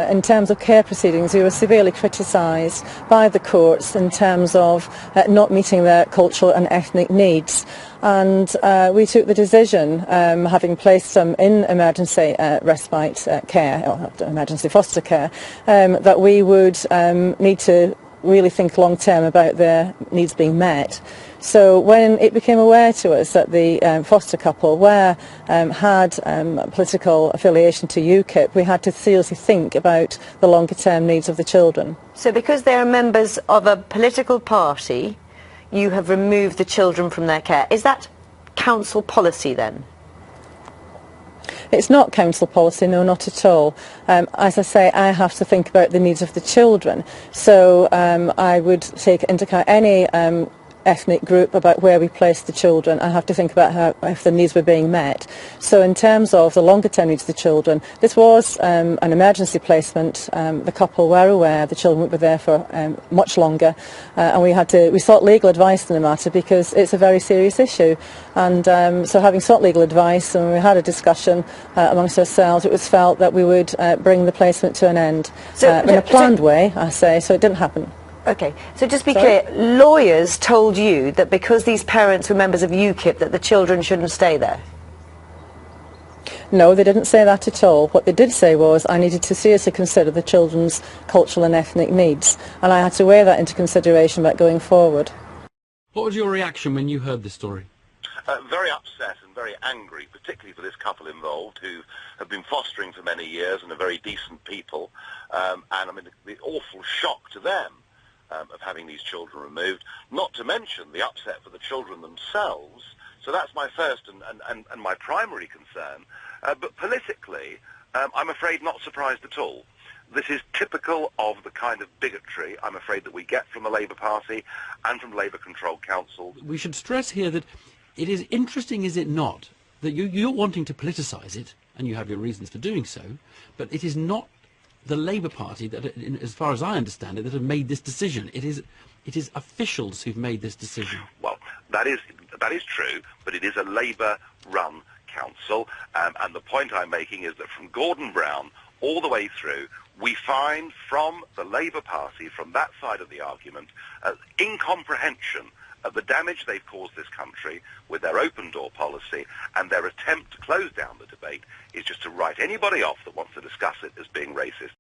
in terms of care proceedings, we were severely criticised by the courts in terms of not meeting their cultural and ethnic needs. And we took the decision, having placed them in emergency respite care, or emergency foster care, that we would need to really think long term about their needs being met. So when it became aware to us that the foster couple had political affiliation to UKIP, we had to seriously think about the longer term needs of the children. So because they are members of a political party, you have removed the children from their care. Is that council policy then? It's not council policy, no, not at all. As I say, I have to think about the needs of the children. So I would take into account any ethnic group about where we place the children. I have to think about if the needs were being met. So in terms of the longer term needs of the children, this was an emergency placement. The couple were aware the children would be there for much longer, and we sought legal advice in the matter because it's a very serious issue. And so having sought legal advice and we had a discussion amongst ourselves, it was felt that we would bring the placement to an end in a planned way, I say, so it didn't happen. Okay, so just be clear, lawyers told you that because these parents were members of UKIP that the children shouldn't stay there? No, they didn't say that at all. What they did say was I needed to seriously consider the children's cultural and ethnic needs, and I had to weigh that into consideration about going forward. What was your reaction when you heard this story? Very upset and very angry, particularly for this couple involved who have been fostering for many years and are very decent people, and I mean the awful shock to them of having these children removed, not to mention the upset for the children themselves. So that's my first and my primary concern. But politically, I'm afraid not surprised at all. This is typical of the kind of bigotry, I'm afraid, that we get from the Labour Party and from Labour-controlled councils. We should stress here that it is interesting, is it not, that you're wanting to politicise it, and you have your reasons for doing so, but it is not the Labour Party that, as far as I understand it, that have made this decision. It is officials who've made this decision. Well, that is true, but it is a Labour-run council, and the point I'm making is that from Gordon Brown all the way through, we find from the Labour Party, from that side of the argument, incomprehension of the damage they've caused this country with their open-door policy, and their attempt to close down the debate is just to write anybody off that wants to discuss it as being racist.